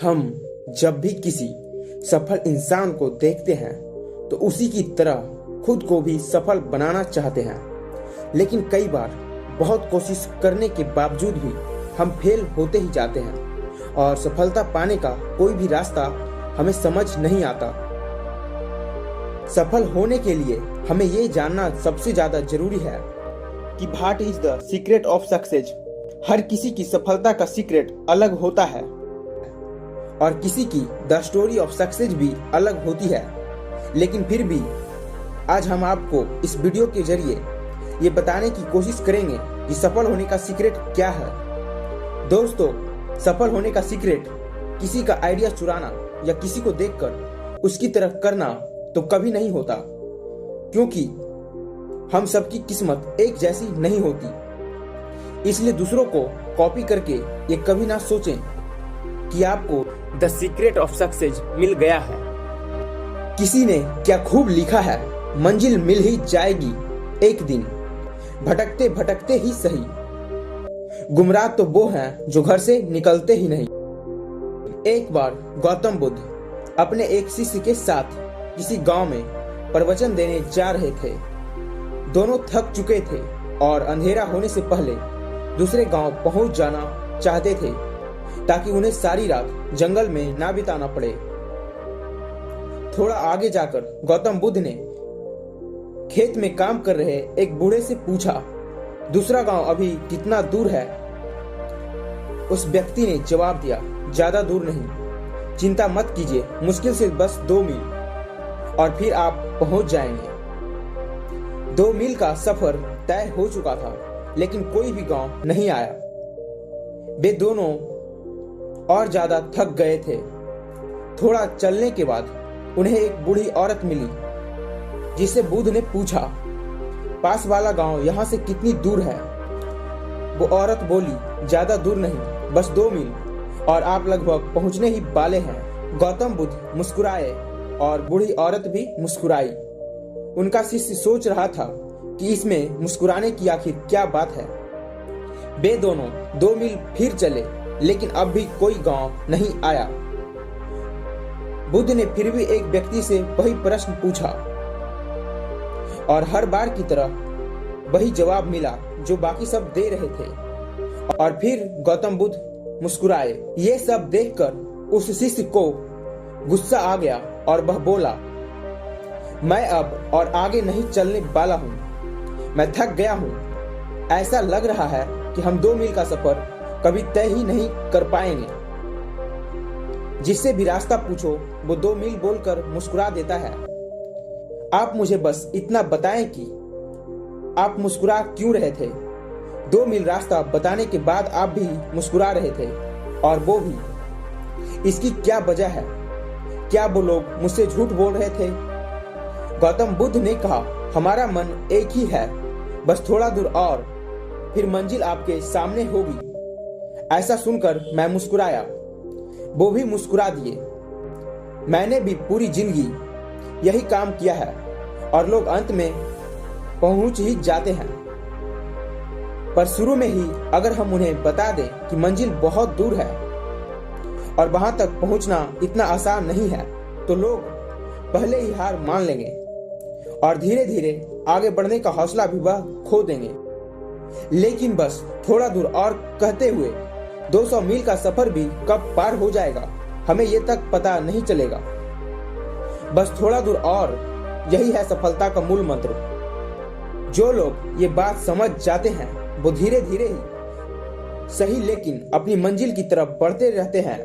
हम जब भी किसी सफल इंसान को देखते हैं तो उसी की तरह खुद को भी सफल बनाना चाहते हैं, लेकिन कई बार बहुत कोशिश करने के बावजूद भी हम फेल होते ही जाते हैं और सफलता पाने का कोई भी रास्ता हमें समझ नहीं आता। सफल होने के लिए हमें ये जानना सबसे ज्यादा जरूरी है कि what is the secret of success. हर किसी की सफलता का सीक्रेट अलग होता है और किसी की द स्टोरी ऑफ सक्सेस भी अलग होती है, लेकिन फिर भी आज हम आपको इस वीडियो के जरिए ये बताने की कोशिश करेंगे कि सफल होने का सीक्रेट क्या है। दोस्तों, सफल होने का सीक्रेट किसी का आइडिया चुराना या किसी को देखकर उसकी तरह करना तो कभी नहीं होता, क्योंकि हम सबकी किस्मत एक जैसी नहीं होती। इसलिए दूसरों को कॉपी करके ये कभी ना सोचें कि आपको द सीक्रेट ऑफ सक्सेस मिल गया है। किसी ने क्या खूब लिखा है, मंजिल मिल ही जाएगी एक दिन, भटकते भटकते ही सही। गुमराह तो वो हैं जो घर से निकलते ही नहीं। एक बार गौतम बुद्ध अपने एक शिष्य के साथ किसी गांव में प्रवचन देने जा रहे थे। दोनों थक चुके थे और अंधेरा होने से पहले दूसरे गांव पहुंच जाना चाहते थे ताकि उन्हें सारी रात जंगल में ना बिताना पड़े। थोड़ा आगे जाकर गौतम बुद्ध ने खेत में काम कर रहे एक बूढ़े से पूछा, दूसरा गांव अभी कितना दूर है? उस व्यक्ति ने जवाब दिया, ज्यादा दूर नहीं, चिंता मत कीजिए, मुश्किल से बस 2 मील और फिर आप पहुंच जाएंगे। 2 मील का सफर तय हो चुका था, लेकिन कोई भी गांव नहीं आया। वे दोनों और ज्यादा थक गए थे। थोड़ा चलने के बाद उन्हें एक बूढ़ी औरत मिली, जिससे बुद्ध ने पूछा, पास वाला गांव यहाँ से कितनी दूर है? वो औरत बोली, ज्यादा दूर नहीं, बस 2 मील और आप लगभग पहुंचने ही वाले हैं। गौतम बुद्ध मुस्कुराए और बूढ़ी औरत भी मुस्कुराई। उनका शिष्य सोच रहा था कि इसमें मुस्कुराने की आखिर क्या बात है। वे दोनों 2 मील फिर चले, लेकिन अब भी कोई गांव नहीं आया। बुद्ध ने फिर भी एक व्यक्ति से वही प्रश्न पूछा और हर बार की तरह वही जवाब मिला जो बाकी सब दे रहे थे। और फिर गौतम बुद्ध मुस्कुराए। ये सब देखकर उस शिष्य को गुस्सा आ गया और वह बोला, मैं अब और आगे नहीं चलने वाला हूँ, मैं थक गया हूँ। ऐसा लग रहा है कि हम 2 मील का सफर कभी तय ही नहीं कर पाएंगे। जिससे भी रास्ता पूछो वो 2 मील बोलकर मुस्कुरा देता है। आप मुझे बस इतना बताएं कि आप मुस्कुरा क्यों रहे थे? 2 मील रास्ता बताने के बाद आप भी मुस्कुरा रहे थे, और वो भी। इसकी क्या वजह है? क्या वो लोग मुझसे झूठ बोल रहे थे? गौतम बुद्ध ने कहा, हमारा मन एक ही है, बस थोड़ा दूर और फिर मंजिल आपके सामने होगी। ऐसा सुनकर मैं मुस्कुराया, वो भी मुस्कुरा दिए। मैंने भी पूरी जिंदगी यही काम किया है और लोग अंत में पहुंच ही जाते हैं, पर शुरू में ही अगर हम उन्हें बता दें कि मंजिल बहुत दूर है और वहां तक पहुंचना इतना आसान नहीं है, तो लोग पहले ही हार मान लेंगे और धीरे धीरे आगे बढ़ने का हौसला भी वह खो देंगे। लेकिन बस थोड़ा दूर और कहते हुए 200 मील का सफर भी कब पार हो जाएगा हमें ये तक पता नहीं चलेगा। बस थोड़ा दूर और, यही है सफलता का मूल मंत्र। जो लोग ये बात समझ जाते हैं वो धीरे धीरे ही सही, लेकिन अपनी मंजिल की तरफ बढ़ते रहते हैं,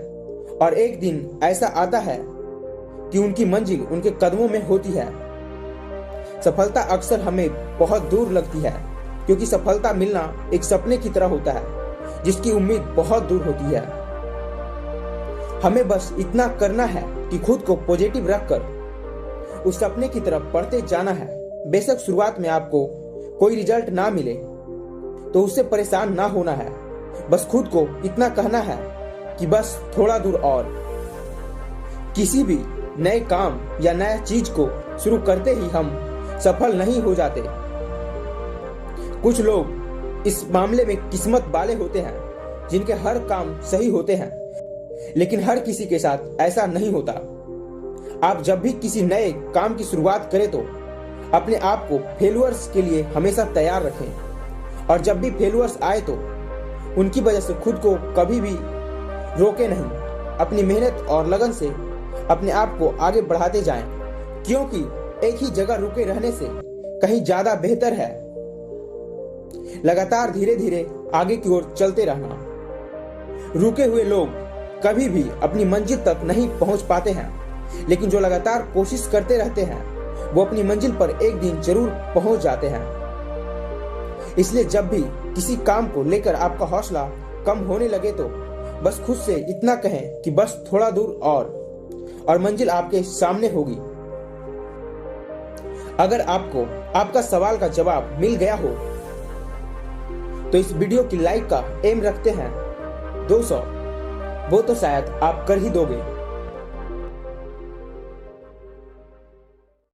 और एक दिन ऐसा आता है कि उनकी मंजिल उनके कदमों में होती है। सफलता अक्सर हमें बहुत दूर लगती है, क्योंकि सफलता मिलना एक सपने की तरह होता है जिसकी उम्मीद बहुत दूर होती है। हमें बस इतना करना है कि खुद को पॉजिटिव रखकर उस सपने की तरफ बढ़ते जाना है। बेशक शुरुआत में आपको कोई रिजल्ट ना मिले तो उससे परेशान ना होना है। बस खुद को इतना कहना है कि बस थोड़ा दूर और। किसी भी नए काम या नया चीज को शुरू करते ही हम सफल नहीं हो जाते। कुछ लोग इस मामले में किस्मत वाले होते हैं जिनके हर काम सही होते हैं, लेकिन हर किसी के साथ ऐसा नहीं होता। आप जब भी किसी नए काम की शुरुआत करें तो अपने आप को फेलुअर्स के लिए हमेशा तैयार रखें, और जब भी फेलुअर्स आए तो उनकी वजह से खुद को कभी भी रोके नहीं। अपनी मेहनत और लगन से अपने आप को आगे बढ़ाते जाएं, क्योंकि एक ही जगह रुके रहने से कहीं ज्यादा बेहतर है लगातार धीरे धीरे आगे की ओर चलते रहना। रुके हुए लोग कभी भी अपनी मंजिल तक नहीं पहुंच पाते हैं, लेकिन जो लगातार कोशिश करते रहते हैं वो अपनी मंजिल पर एक दिन जरूर पहुंच जाते हैं। इसलिए जब भी किसी काम को लेकर आपका हौसला कम होने लगे तो बस खुद से इतना कहें कि बस थोड़ा दूर और मंजिल आपके सामने होगी। अगर आपको आपका सवाल का जवाब मिल गया हो तो इस वीडियो की लाइक का एम रखते हैं 200, वो तो शायद आप कर ही दोगे।